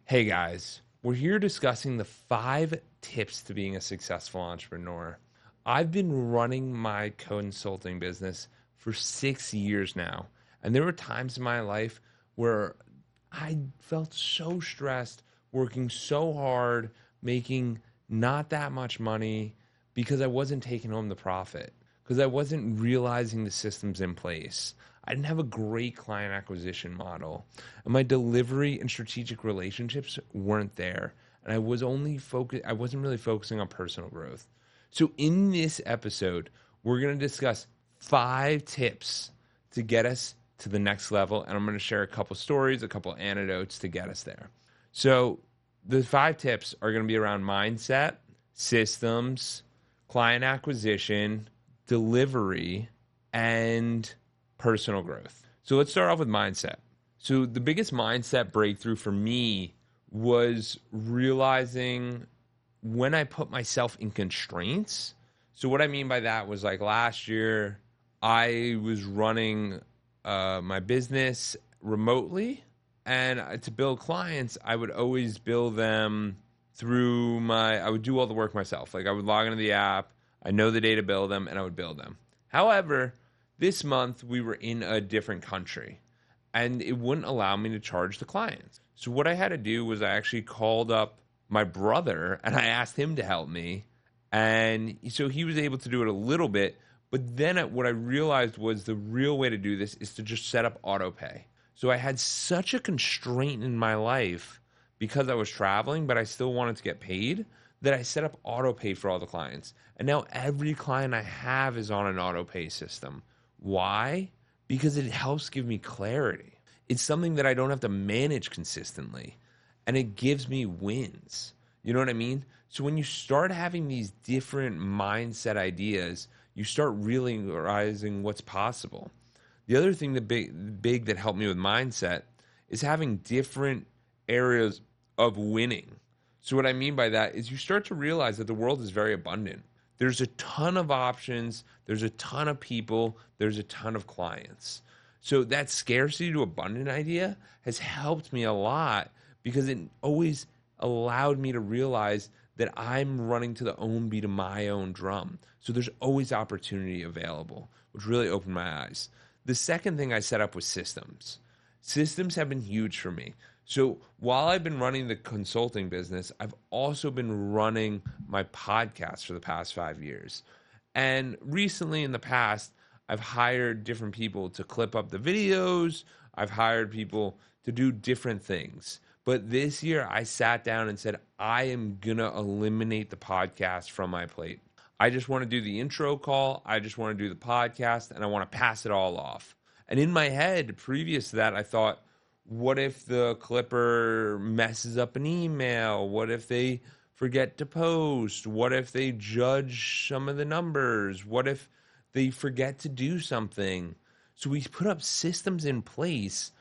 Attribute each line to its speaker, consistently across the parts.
Speaker 1: Hey guys, we're here discussing the 5 tips to being a successful entrepreneur. I've been running my consulting business for 6 years now, and there were times in my life where I felt so stressed, working so hard, making not that much money because I wasn't taking home the profit, because I wasn't realizing the systems in place. I didn't have a great client acquisition model, and my delivery and strategic relationships weren't there. And I wasn't really focusing on personal growth. So in this episode, we're going to discuss 5 tips to get us to the next level, and I'm going to share a couple stories, a couple anecdotes to get us there. So the 5 tips are going to be around mindset, systems, client acquisition, delivery, and personal growth. So let's start off with mindset. So the biggest mindset breakthrough for me was realizing when I put myself in constraints. So what I mean by that was, like, last year, I was running my business remotely, and to build clients, I would always bill them I would do all the work myself. Like, I would log into the app, I know the day to bill them, and I would bill them. However, this month we were in a different country, and it wouldn't allow me to charge the clients. So what I had to do was I actually called up my brother and I asked him to help me. And so he was able to do it a little bit. But then what I realized was the real way to do this is to just set up auto pay. So I had such a constraint in my life because I was traveling, but I still wanted to get paid, that I set up auto pay for all the clients. And now every client I have is on an auto pay system. Why? Because it helps give me clarity. It's something that I don't have to manage consistently, and it gives me wins. You know what I mean? So when you start having these different mindset ideas, you start realizing what's possible. The other thing that big that helped me with mindset is having different areas of winning. So what I mean by that is you start to realize that the world is very abundant. There's a ton of options, there's a ton of people, there's a ton of clients. So that scarcity to abundant idea has helped me a lot because it always allowed me to realize that I'm running to the own beat of my own drum. So there's always opportunity available, which really opened my eyes. The second thing I set up was systems. Systems have been huge for me. So while I've been running the consulting business, I've also been running my podcast for the past 5 years. And recently in the past, I've hired different people to clip up the videos. I've hired people to do different things. But this year I sat down and said, I am going to eliminate the podcast from my plate. I just want to do the intro call. I just want to do the podcast, and I want to pass it all off. And in my head, previous to that, I thought, what if the clipper messes up an email? What if they forget to post? What if they judge some of the numbers? What if they forget to do something? So we put up systems in place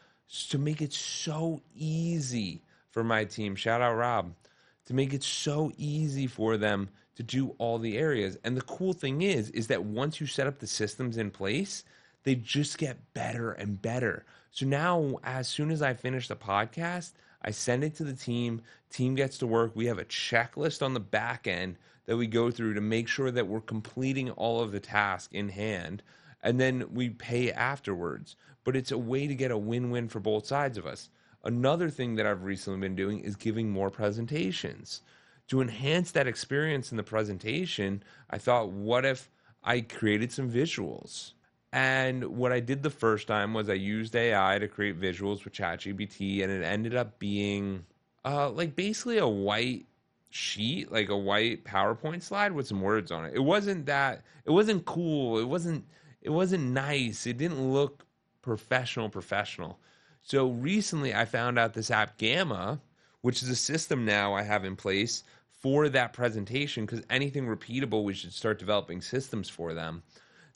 Speaker 1: to make it so easy for my team. Shout out Rob. To make it so easy for them to do all the areas. And the cool thing is that once you set up the systems in place, they just get better and better. So now, as soon as I finish the podcast, I send it to the team. Team gets to work. We have a checklist on the back end that we go through to make sure that we're completing all of the tasks in hand. And then we pay afterwards. But it's a way to get a win-win for both sides of us. Another thing that I've recently been doing is giving more presentations. To enhance that experience in the presentation, I thought, what if I created some visuals? And what I did the first time was I used AI to create visuals with ChatGPT, and it ended up being like basically a white sheet, like a white PowerPoint slide with some words on it. It wasn't cool. It wasn't nice. It didn't look professional. So recently I found out this app Gamma, which is a system now I have in place for that presentation, because anything repeatable, we should start developing systems for them.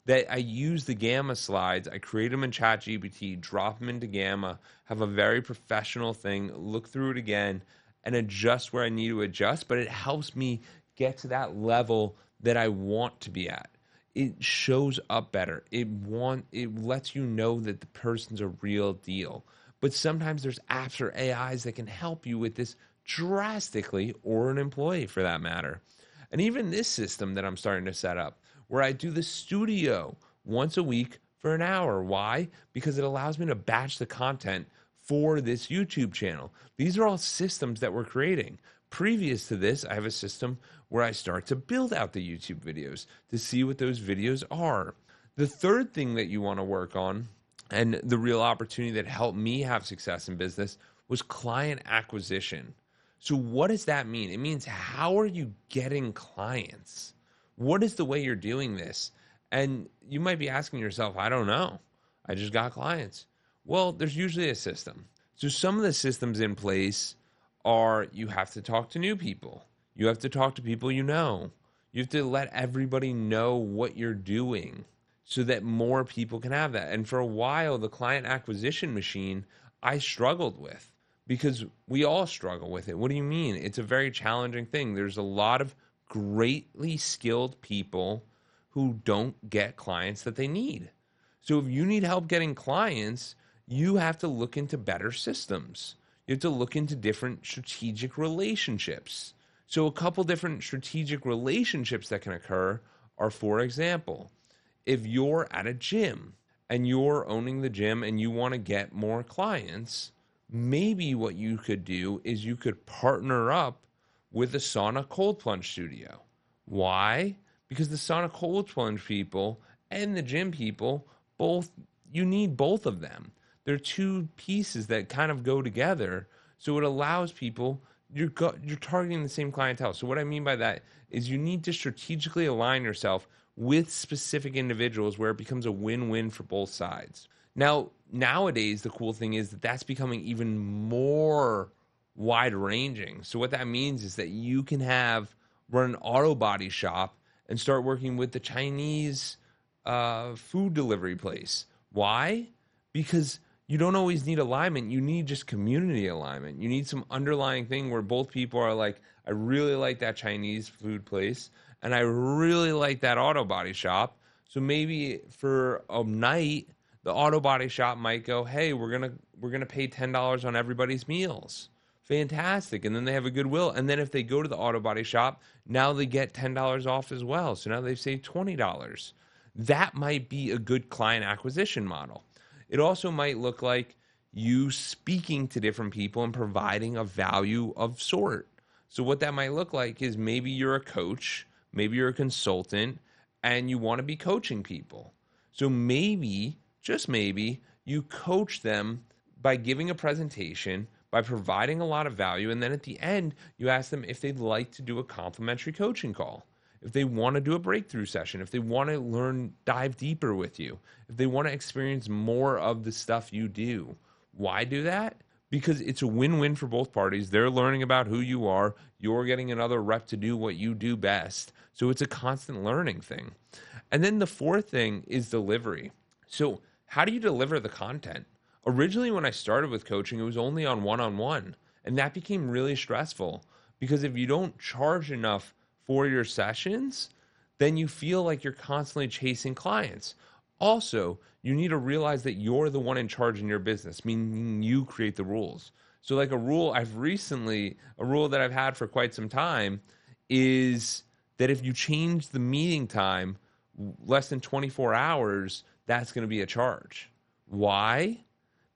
Speaker 1: That I use the Gamma slides, I create them in ChatGPT, drop them into Gamma, have a very professional thing, look through it again, and adjust where I need to adjust, but it helps me get to that level that I want to be at. It shows up better. It lets you know that the person's a real deal. But sometimes there's apps or AIs that can help you with this drastically, or an employee for that matter. And even this system that I'm starting to set up, where I do the studio once a week for an hour. Why? Because it allows me to batch the content for this YouTube channel. These are all systems that we're creating. Previous to this, I have a system where I start to build out the YouTube videos to see what those videos are. The third thing that you want to work on, and the real opportunity that helped me have success in business, was client acquisition. So what does that mean? It means, how are you getting clients? What is the way you're doing this? And you might be asking yourself, I don't know. I just got clients. Well, there's usually a system. So some of the systems in place are, you have to talk to new people. You have to talk to people you know. You have to let everybody know what you're doing so that more people can have that. And for a while, the client acquisition machine, I struggled with, because we all struggle with it. What do you mean? It's a very challenging thing. There's a lot of greatly skilled people who don't get clients that they need. So if you need help getting clients, you have to look into better systems. You have to look into different strategic relationships. So a couple different strategic relationships that can occur are, for example, if you're at a gym and you're owning the gym and you want to get more clients, maybe what you could do is you could partner up with a sauna cold plunge studio. Why? Because the sauna cold plunge people and the gym people, you need both of them. They're two pieces that kind of go together. So it allows people, you're targeting the same clientele. So what I mean by that is, you need to strategically align yourself with specific individuals where it becomes a win-win for both sides. Now, nowadays, the cool thing is that that's becoming even more wide-ranging. So what that means is that you can run an auto body shop and start working with the Chinese food delivery place. Why? Because you don't always need alignment. You need just community alignment. You need some underlying thing where both people are like, I really like that Chinese food place, and I really like that auto body shop. So maybe for a night, the auto body shop might go, hey, we're gonna pay $10 on everybody's meals. Fantastic. And then they have a goodwill. And then if they go to the auto body shop, now they get $10 off as well. So now they've saved $20. That might be a good client acquisition model. It also might look like you speaking to different people and providing a value of sort. So what that might look like is, maybe you're a coach, maybe you're a consultant, and you want to be coaching people. So maybe, just maybe, you coach them by giving a presentation, by providing a lot of value, and then at the end, you ask them if they'd like to do a complimentary coaching call, if they want to do a breakthrough session, if they want to dive deeper with you, if they want to experience more of the stuff you do. Why do that? Because it's a win-win for both parties. They're learning about who you are. You're getting another rep to do what you do best. So it's a constant learning thing. And then the fourth thing is delivery. So how do you deliver the content? Originally, when I started with coaching, it was only on one-on-one. And that became really stressful, because if you don't charge enough for your sessions, then you feel like you're constantly chasing clients. Also, you need to realize that you're the one in charge in your business, meaning you create the rules. So like a rule that I've had for quite some time is that if you change the meeting time less than 24 hours, that's going to be a charge. Why?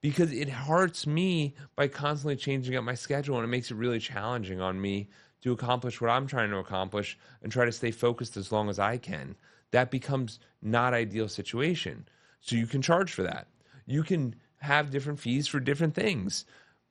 Speaker 1: Because it hurts me by constantly changing up my schedule, and it makes it really challenging on me to accomplish what I'm trying to accomplish and try to stay focused as long as I can. That becomes not ideal situation. So you can charge for that. You can have different fees for different things.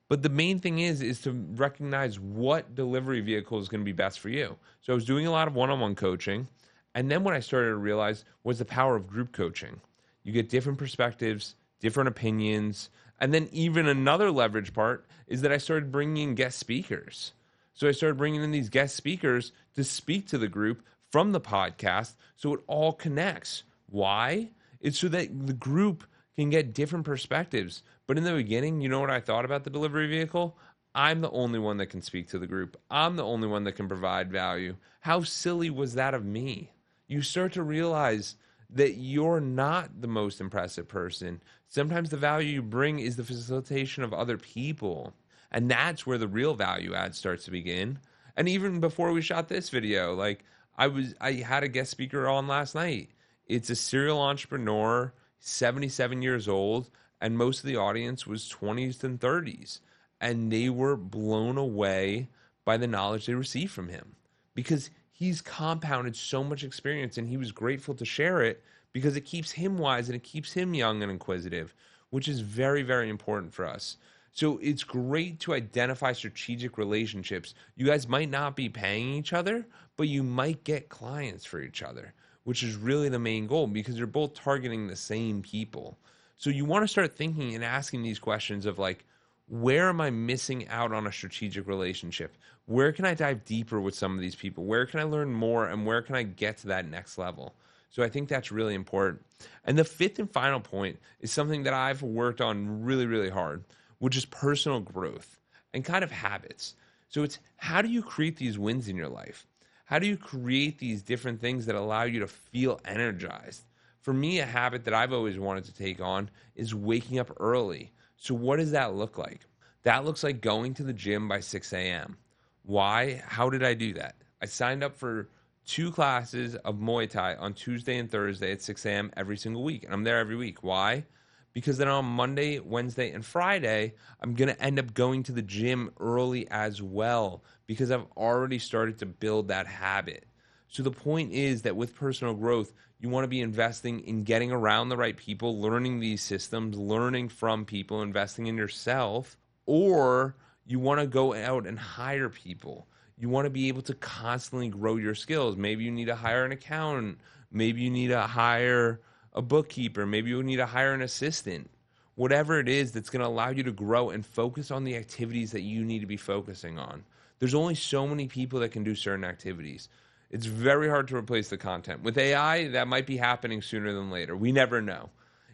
Speaker 1: But the main thing is to recognize what delivery vehicle is going to be best for you. So I was doing a lot of one-on-one coaching. And then what I started to realize was the power of group coaching. You get different perspectives, different opinions. And then even another leverage part is that I started bringing in guest speakers. So I started bringing in these guest speakers to speak to the group from the podcast, so it all connects. Why? It's so that the group can get different perspectives. But in the beginning, you know what I thought about the delivery vehicle? I'm the only one that can speak to the group. I'm the only one that can provide value. How silly was that of me? You start to realize that you're not the most impressive person. Sometimes the value you bring is the facilitation of other people. And that's where the real value add starts to begin. And even before we shot this video, like I had a guest speaker on last night. It's a serial entrepreneur, 77 years old, and most of the audience was 20s and 30s. And they were blown away by the knowledge they received from him because he's compounded so much experience, and he was grateful to share it because it keeps him wise and it keeps him young and inquisitive, which is very, very important for us. So it's great to identify strategic relationships. You guys might not be paying each other, but you might get clients for each other, which is really the main goal because you're both targeting the same people. So you want to start thinking and asking these questions of like, where am I missing out on a strategic relationship? Where can I dive deeper with some of these people? Where can I learn more, and where can I get to that next level? So I think that's really important. And the fifth and final point is something that I've worked on really, really hard, which is personal growth and kind of habits. So it's how do you create these wins in your life? How do you create these different things that allow you to feel energized? For me, a habit that I've always wanted to take on is waking up early. So what does that look like? That looks like going to the gym by 6 a.m. Why? How did I do that? I signed up for 2 classes of Muay Thai on Tuesday and Thursday at 6 a.m. every single week. And I'm there every week. Why? Because then on Monday, Wednesday, and Friday, I'm going to end up going to the gym early as well because I've already started to build that habit. So the point is that with personal growth, you want to be investing in getting around the right people, learning these systems, learning from people, investing in yourself, or you want to go out and hire people. You want to be able to constantly grow your skills. Maybe you need to hire an accountant. Maybe you need to hire a bookkeeper. Maybe you need to hire an assistant. Whatever it is that's going to allow you to grow and focus on the activities that you need to be focusing on. There's only so many people that can do certain activities. It's very hard to replace the content. With AI, that might be happening sooner than later. We never know.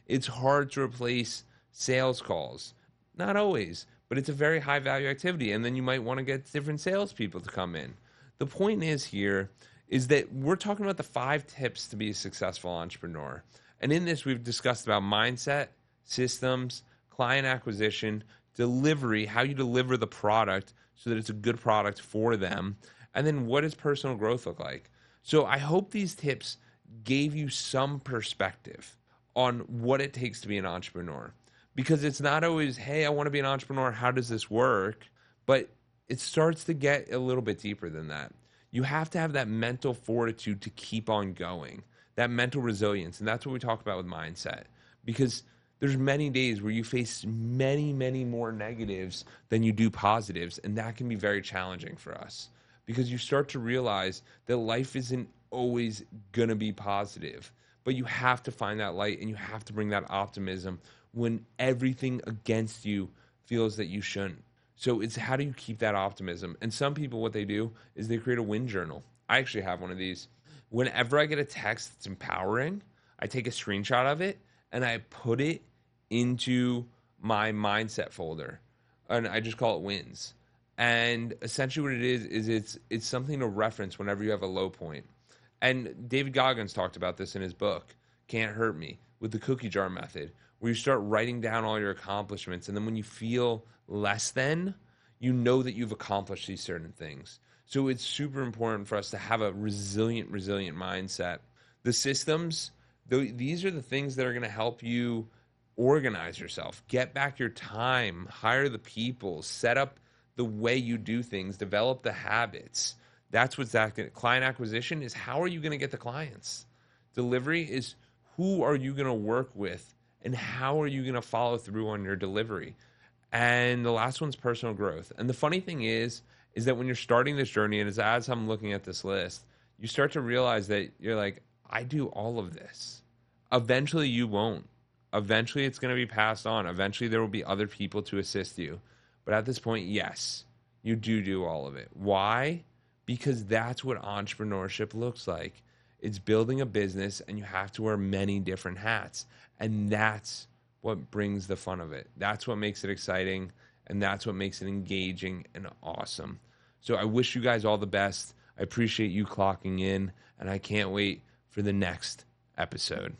Speaker 1: It's hard to replace sales calls. Not always, but it's a very high value activity. And then you might want to get different salespeople to come in. The point is here is that we're talking about the 5 tips to be a successful entrepreneur. And in this, we've discussed about mindset, systems, client acquisition, delivery, how you deliver the product so that it's a good product for them. And then what does personal growth look like? So I hope these tips gave you some perspective on what it takes to be an entrepreneur. Because it's not always, hey, I want to be an entrepreneur. How does this work? But it starts to get a little bit deeper than that. You have to have that mental fortitude to keep on going, that mental resilience. And that's what we talk about with mindset. Because there's many days where you face many, many more negatives than you do positives. And that can be very challenging for us. Because you start to realize that life isn't always going to be positive. But you have to find that light and you have to bring that optimism when everything against you feels that you shouldn't. So it's how do you keep that optimism? And some people, what they do is they create a win journal. I actually have one of these. Whenever I get a text that's empowering, I take a screenshot of it and I put it into my mindset folder. And I just call it wins. And essentially what it is it's something to reference whenever you have a low point. And David Goggins talked about this in his book, Can't Hurt Me, with the cookie jar method, where you start writing down all your accomplishments. And then when you feel less than, you know that you've accomplished these certain things. So it's super important for us to have a resilient mindset. The systems, these are the things that are going to help you organize yourself, get back your time, hire the people, set up the way you do things, develop the habits. That's what's active. Client acquisition is how are you going to get the clients? Delivery is who are you going to work with and how are you going to follow through on your delivery? And the last one's personal growth. And the funny thing is that when you're starting this journey, and as I'm looking at this list, you start to realize that you're like, I do all of this. Eventually you won't. Eventually it's going to be passed on. Eventually there will be other people to assist you. But at this point, yes, you do all of it. Why? Because that's what entrepreneurship looks like. It's building a business and you have to wear many different hats. And that's what brings the fun of it. That's what makes it exciting. And that's what makes it engaging and awesome. So I wish you guys all the best. I appreciate you clocking in. And I can't wait for the next episode.